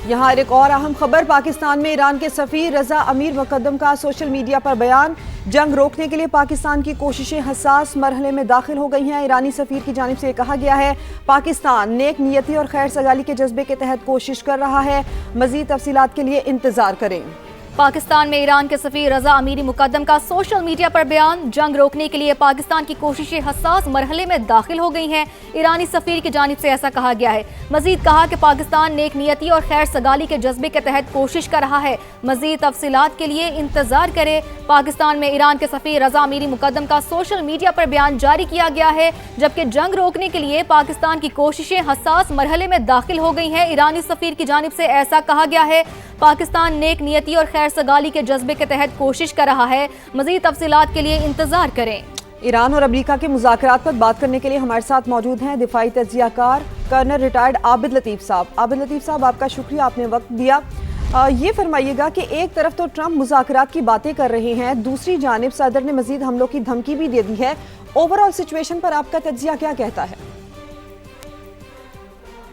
यहाँ एक और अहम खबर, पाकिस्तान में ईरान के सफीर रजा अमीर मुकद्दम का सोशल मीडिया पर बयान। जंग रोकने के लिए पाकिस्तान की कोशिशें हसास मरहले में दाखिल हो गई हैं। ईरानी सफीर की जानिब से कहा गया है पाकिस्तान नेक नियति और खैर सगाली के जज्बे के तहत कोशिश कर रहा है, मजीद तफसीलात के लिए इंतजार करें। पाकिस्तान में ईरान के सफीर रजा अमीरी मुकद्दम का सोशल मीडिया पर बयान। जंग रोकने के लिए पाकिस्तान की कोशिशें हसास मरहले में दाखिल हो गई हैं। ईरानी सफीर की जानिब से ऐसा कहा गया है। मजीद कहा कि पाकिस्तान नेक नियति और खैर सगाली के जज्बे के तहत कोशिश कर रहा है, मजीद तफसीलात के लिए इंतजार करे। पाकिस्तान में ईरान के सफीर रजा अमीरी मुकद्दम का सोशल मीडिया पर बयान जारी किया गया है, जबकि जंग रोकने के लिए पाकिस्तान की कोशिशें हसास मरहले में दाखिल हो गई हैं। ईरानी सफीर की जानिब से ऐसा कहा गया है पाकिस्तान नेक नियति और खैर सगाली के जज्बे के तहत कोशिश कर रहा है, मजीद तफसीलात के लिए इंतजार करें। ईरान और अमेरिका के मुज़ाकरात पर बात करने के लिए हमारे साथ मौजूद हैं दिफाई तज्ज़ियाकार कर्नल रिटायर्ड आबिद लतीफ़ साहब। आबिद लतीफ़ साहब, आपका शुक्रिया, आपने वक्त दिया। ये फरमाइएगा कि एक तरफ तो ट्रंप मुज़ाकरात की बातें कर रहे हैं, दूसरी जानिब सदर ने मजीद हमलों की धमकी भी दे दी है। ओवरऑल सिचुएशन पर आपका तज्ज़िया क्या कहता है?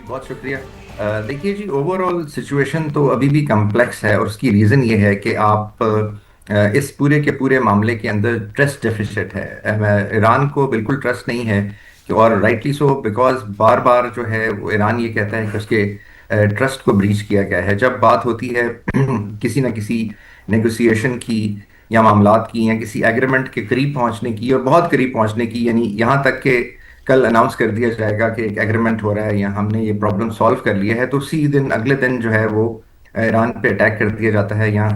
बहुत शुक्रिया। देखिए जी, ओवरऑल सिचुएशन तो अभी भी कम्प्लेक्स है और उसकी रीज़न ये है कि आप इस पूरे के पूरे मामले के अंदर ट्रस्ट डेफिसिट है। ईरान को बिल्कुल ट्रस्ट नहीं है कि, और राइटली सो, बिकॉज बार बार जो है वो ईरान ये कहता है कि उसके ट्रस्ट को ब्रीच किया गया है। जब बात होती है किसी न किसी नेगोशिएशन की या मामलात की या किसी एग्रीमेंट के करीब पहुंचने की और बहुत करीब पहुंचने की, यानी यहाँ तक कि कल अनाउंस कर दिया जाएगा कि एक एग्रीमेंट हो रहा है या हमने ये प्रॉब्लम सॉल्व कर लिया है, तो उसी दिन अगले दिन जो है वो ईरान पे अटैक कर दिया जाता है या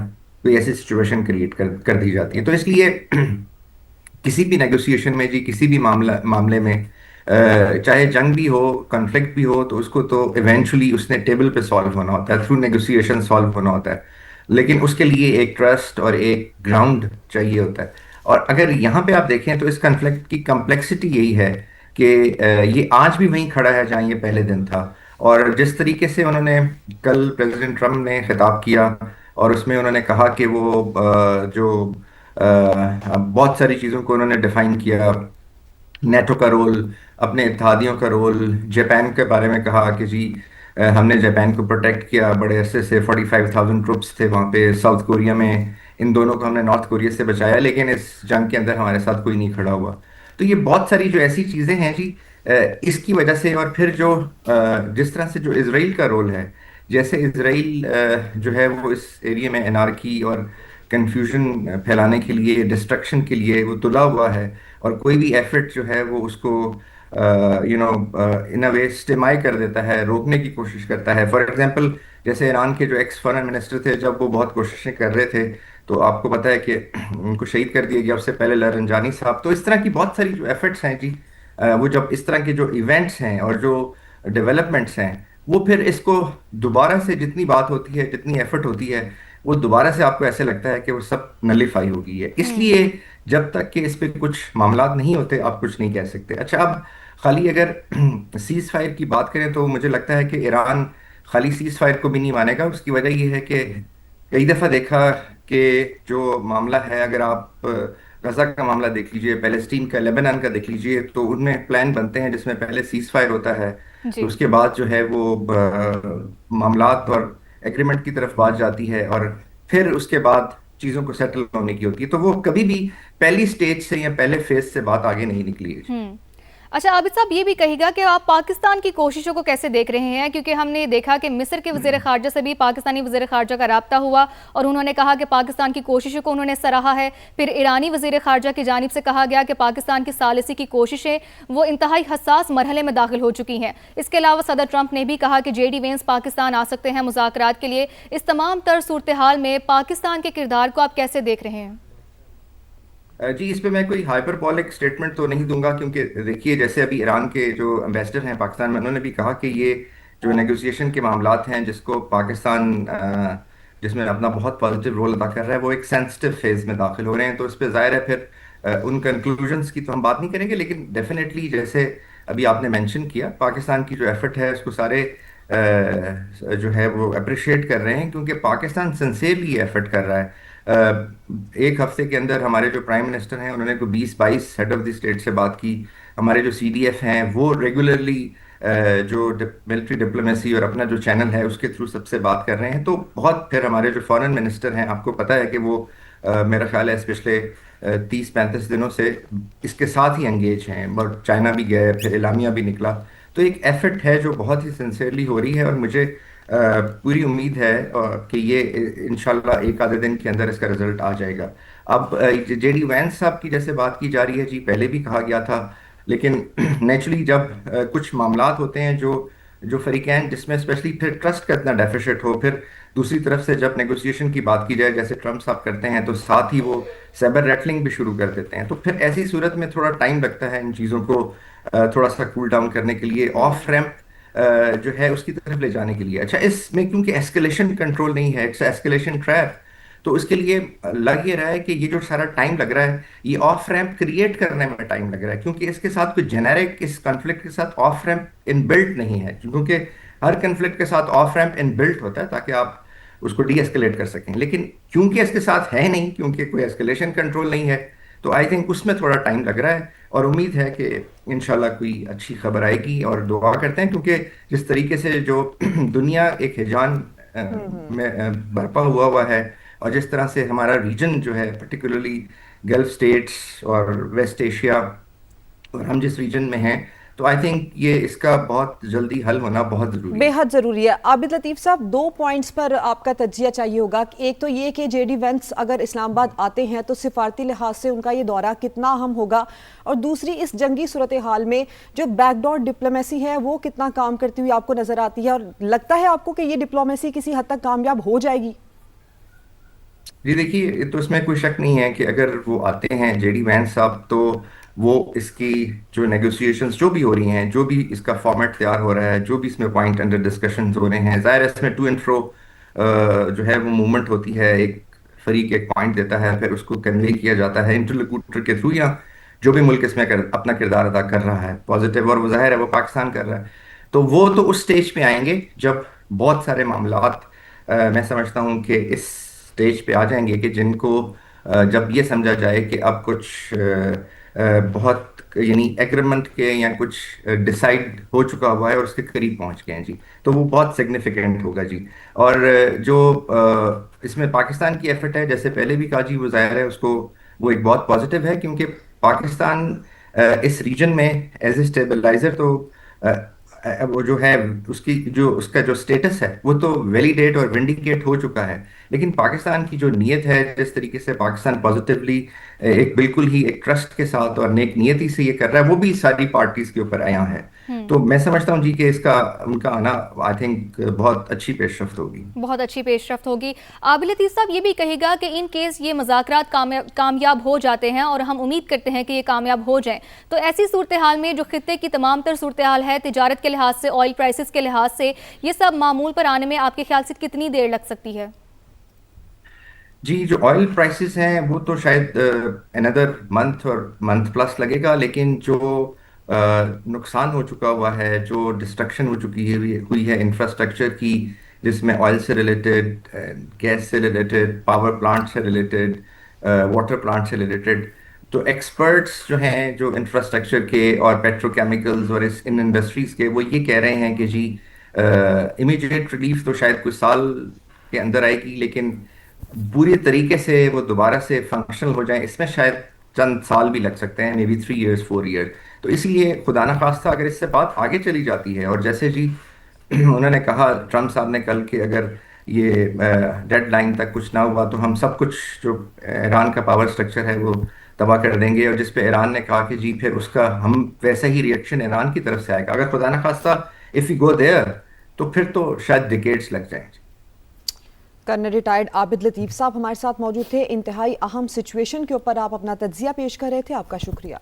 कोई ऐसी सिचुएशन क्रिएट कर दी जाती है। तो इसलिए किसी भी नेगोशिएशन में जी, किसी भी मामले में चाहे जंग भी हो, कॉन्फ्लिक्ट भी हो, तो उसको तो इवेंचुअली उसने टेबल पे सॉल्व होना होता है, थ्रू नेगोशिएशन सॉल्व होना होता है। लेकिन उसके लिए एक ट्रस्ट और एक ग्राउंड चाहिए होता है। और अगर यहाँ पे आप देखें तो इस कॉन्फ्लिक्ट की कम्प्लेक्सिटी यही है कि ये आज भी वहीं खड़ा है जहाँ ये पहले दिन था। और जिस तरीके से उन्होंने कल प्रेसिडेंट ट्रम्प ने खिताब किया और उसमें उन्होंने कहा कि वो बहुत सारी चीज़ों को उन्होंने डिफाइन किया, नेटो का रोल, अपने इत्तेहादियों का रोल, जापान के बारे में कहा कि जी हमने जापान को प्रोटेक्ट किया बड़े अरसे से, 45,000 ट्रुप्स थे वहाँ पे साउथ कोरिया में, इन दोनों को हमने नॉर्थ कोरिया से बचाया, लेकिन इस जंग के अंदर हमारे साथ कोई नहीं खड़ा हुआ। तो ये बहुत सारी जो ऐसी चीज़ें हैं जी, इसकी वजह से, और फिर जो जिस तरह से जो इसराइल का रोल है, जैसे इसराइल जो है वो इस एरिया में एनार्की और कंफ्यूजन फैलाने के लिए, डिस्ट्रक्शन के लिए वो तुला हुआ है, और कोई भी एफर्ट जो है वो उसको इन अ वे स्टिमाई कर देता है, रोकने की कोशिश करता है। फॉर एग्जांपल, जैसे ईरान के जो एक्स फॉरेन मिनिस्टर थे, जब वो बहुत कोशिशें कर रहे थे, तो आपको पता है कि उनको शहीद कर दिया गया, उससे पहले लारंजानी साहब। तो इस तरह की बहुत सारी जो एफर्ट्स हैं जी, वो जब इस तरह के जो इवेंट्स हैं और जो डेवलपमेंट्स हैं, वो फिर इसको दोबारा से जितनी बात होती है, जितनी एफर्ट होती है, वो दोबारा से आपको ऐसे लगता है कि वो सब नलीफाई हो गई है। इसलिए जब तक कि इस पे कुछ मामलात नहीं होते, आप कुछ नहीं कह सकते। अच्छा, अब खाली अगर सीज फायर की बात करें तो मुझे लगता है कि ईरान खाली सीज फायर को भी नहीं मानेगा। उसकी वजह यह है कि कई दफ़ा देखा कि जो मामला है, अगर आप गजा का मामला देख लीजिए, पैलेस्टीन का, लेबनान का देख लीजिए, तो उनमें प्लान बनते हैं जिसमें पहले सीज फायर होता है, तो जी। उसके बाद जो है वो मामलात और एग्रीमेंट की तरफ बात जाती है, और फिर उसके बाद चीज़ों को सेटल होने की होती है। तो वो कभी भी पहली स्टेज से या पहले फेज से बात आगे नहीं निकली है। अच्छा, आबिद साहब, ये भी कहिएगा कि आप पाकिस्तान की कोशिशों को कैसे देख रहे हैं, क्योंकि हमने देखा कि मिस्र के वज़ीर ख़ारजा से भी पाकिस्तानी वज़ीर ख़ारजा का रब्ता हुआ और उन्होंने कहा कि पाकिस्तान की कोशिशों को उन्होंने सराहा है। फिर ईरानी वज़ीर ख़ारजा की जानिब से कहा गया कि पाकिस्तान की सालिसी की कोशिशें वो इंतहाई हसास मरहले में दाखिल हो चुकी हैं। इसके अलावा सदर ट्रंप ने भी कहा कि JD वेंस पाकिस्तान आ सकते हैं मुज़ाकरात के लिए। इस तमाम तर सूरत हाल में पाकिस्तान के किरदार को आप कैसे देख रहे हैं? जी, इस पे मैं कोई हाइपरबॉलिक स्टेटमेंट तो नहीं दूंगा, क्योंकि देखिए, जैसे अभी ईरान के जो एम्बेसडर हैं पाकिस्तान में, उन्होंने भी कहा कि ये जो नेगोशिएशन के मामलात हैं जिसको पाकिस्तान जिसमें अपना बहुत पॉजिटिव रोल अदा कर रहा है, वो एक सेंसिटिव फेज में दाखिल हो रहे हैं। तो इस पे जाहिर है फिर उन कंक्लूजन्स की तो हम बात नहीं करेंगे, लेकिन डेफिनेटली जैसे अभी आपने मेंशन किया, पाकिस्तान की जो एफर्ट है उसको सारे जो है वो अप्रिशिएट कर रहे हैं, क्योंकि पाकिस्तान सिंसियरली एफर्ट कर रहा है। एक हफ्ते के अंदर हमारे जो प्राइम मिनिस्टर हैं, उन्होंने को 20-22 हेड ऑफ द स्टेट से बात की। हमारे जो CDF हैं वो रेगुलरली जो मिलिट्री डिप्लोमेसी और अपना जो चैनल है उसके थ्रू सबसे बात कर रहे हैं। तो बहुत फिर हमारे जो फॉरेन मिनिस्टर हैं, आपको पता है कि वो मेरा ख्याल है पिछले 30-35 दिनों से इसके साथ ही एंगेज हैं, बट चाइना भी गए, फिर इलामिया भी निकला। तो एक एफर्ट है जो बहुत ही सिंसियरली हो रही है, और मुझे पूरी उम्मीद है कि ये इंशाल्लाह एक आधे दिन के अंदर इसका रिजल्ट आ जाएगा। अब जेडी वैंस साहब की जैसे बात की जा रही है जी, पहले भी कहा गया था, लेकिन नेचुरली जब कुछ मामलात होते हैं जो जो फरीकैन जिसमें स्पेशली फिर ट्रस्ट का इतना डेफिसिट हो, फिर दूसरी तरफ से जब नेगोशिएशन की बात की जाए जैसे ट्रम्प साहब करते हैं, तो साथ ही वो साइबर रैटलिंग भी शुरू कर देते हैं। तो फिर ऐसी सूरत में थोड़ा टाइम लगता है इन चीज़ों को थोड़ा सा कूल डाउन करने के लिए, ऑफ रैंप जो है उसकी तरफ ले जाने के लिए। अच्छा, इसमें क्योंकि एस्केलेशन कंट्रोल नहीं है, इट्स एस्केलेशन ट्रैप, तो उसके लिए लग ये रहा है कि ये जो सारा टाइम लग रहा है, ये ऑफ रैंप क्रिएट करने में टाइम लग रहा है, क्योंकि इसके साथ कोई जेनेरिक इस कॉन्फ्लिक्ट के साथ ऑफ रैंप इनबिल्ट नहीं है। क्योंकि हर कॉन्फ्लिक्ट के साथ ऑफ रैंप इनबिल्ट होता है ताकि आप उसको डी एस्केलेट कर सकें, लेकिन क्योंकि इसके साथ है नहीं, क्योंकि कोई एस्केलेशन कंट्रोल नहीं है, तो आई थिंक उसमें थोड़ा टाइम लग रहा है। और उम्मीद है कि इंशाल्लाह कोई अच्छी खबर आएगी, और दुआ करते हैं, क्योंकि जिस तरीके से जो दुनिया एक हिजान में बरपा हुआ है, और जिस तरह से हमारा रीजन जो है पर्टिकुलरली गल्फ स्टेट्स और वेस्ट एशिया, और हम जिस रीजन में हैं, तो आई थिंक ये इसका बहुत जल्दी हल होना बहुत ज़रूरी है। बेहद ज़रूरी है। आबिद लतीफ़ साहब, 2 पॉइंट्स पर आपका तज्जिया चाहिए होगा। एक तो ये कि जेडी वेंस अगर इस्लामाबाद आते हैं तो सिफारती लिहाज से उनका ये दौरा कितना अहम होगा, और दूसरी इस जंगी सूरत हाल में जो बैकडोर डिप्लोमेसी है वो कितना काम करती हुई आपको नज़र आती है, और लगता है आपको कि ये डिप्लोमेसी किसी हद तक कामयाब हो जाएगी? जी देखिए, तो इसमें कोई शक नहीं है कि अगर वो आते हैं जेडी वैंस साहब, तो वो इसकी जो नेगोशिएशंस जो भी हो रही हैं, जो भी इसका फॉर्मेट तैयार हो रहा है, जो भी इसमें पॉइंट अंडर डिस्कशन हो रहे हैं, ज़ाहिर है इसमें टू एंड फ्रो जो है वो मूवमेंट होती है। एक फरीक एक पॉइंट देता है, फिर उसको कन्वे किया जाता है इंटरलोक्यूटर के थ्रू, या जो भी मुल्क इसमें अपना किरदार अदा कर रहा है पॉजिटिव, और वो ज़ाहिर है वो पाकिस्तान कर रहा है। तो वो तो उस स्टेज पे आएंगे जब बहुत सारे मामलात मैं समझता हूँ कि इस स्टेज पे आ जाएंगे कि जिनको जब ये समझा जाए कि अब कुछ बहुत यानी एग्रीमेंट के या कुछ डिसाइड हो चुका हुआ है और उसके करीब पहुंच गए हैं जी, तो वो बहुत सिग्निफिकेंट होगा जी। और जो इसमें पाकिस्तान की एफर्ट है, जैसे पहले भी कहा जी, वो जाहिर है उसको वो एक बहुत पॉजिटिव है, क्योंकि पाकिस्तान इस रीजन में एज ए स्टेबलाइजर तो वो जो है उसकी जो उसका जो स्टेटस है वो तो वैलिडेट और विंडिकेट हो चुका है। लेकिन पाकिस्तान की जो नीयत है, जिस तरीके से पाकिस्तान पॉजिटिवली एक बिल्कुल ही एक ट्रस्ट के साथ और नेक नियति से ये कर रहा है, वो भी सारी पार्टीज के ऊपर आया है। तो मैं समझता हूँ जी कि इसका उनका आना आई थिंक बहुत अच्छी पेशरफ्त होगी, बहुत अच्छी पेशरफ्त होगी। आबिद लतीफ़ साहब ये भी कहेगा कि इन केस ये मुज़ाकरात कामयाब हो जाते हैं, और हम उम्मीद करते हैं कि ये कामयाब हो जाएं, तो ऐसी सूरत हाल में जो खित्ते की तमाम तर सूरत हाल है, तिजारत के लिहाज से, ऑयल प्राइसेस के लिहाज से, ये सब मामूल पर आने में आपके ख्याल से कितनी देर लग सकती है? जी जो ऑयल प्राइसेस हैं वो तो शायद अनदर मंथ और मंथ प्लस लगेगा, लेकिन जो नुकसान हो चुका हुआ है, जो डिस्ट्रक्शन हो चुकी है हुई है इंफ्रास्ट्रक्चर की, जिसमें ऑयल से रिलेटेड, गैस से रिलेटेड, पावर प्लांट से रिलेटेड, वाटर प्लांट से रिलेटेड, तो एक्सपर्ट्स जो हैं जो इंफ्रास्ट्रक्चर के और पेट्रोकेमिकल्स और इन इंडस्ट्रीज के, वो ये कह रहे हैं कि जी इमीडिएट रिलीफ तो शायद कुछ साल के अंदर आएगी, लेकिन पूरी तरीके से वो दोबारा से फंक्शनल हो जाए इसमें शायद चंद साल भी लग सकते हैं, मे बी 3 years 4 years। तो इसलिए खुदा ना खास्ता अगर इससे बात आगे चली जाती है, और जैसे जी उन्होंने कहा ट्रम्प साहब ने कल कि अगर ये डेडलाइन तक कुछ ना हुआ तो हम सब कुछ जो ईरान का पावर स्ट्रक्चर है वो तबाह कर देंगे, और जिस पे ईरान ने कहा कि जी फिर उसका हम वैसा ही रिएक्शन ईरान की तरफ से आएगा अगर खुदा ना खास्ता इफ़ यू गो देयर, तो फिर तो शायद डिकेड्स लग जाएंगे। कर्नल रिटायर्ड आबिद लतीफ़ साहब हमारे साथ मौजूद थे। इंतहाई अहम सिचुएशन के ऊपर आप अपना तज्जिया पेश कर रहे थे, आपका शुक्रिया।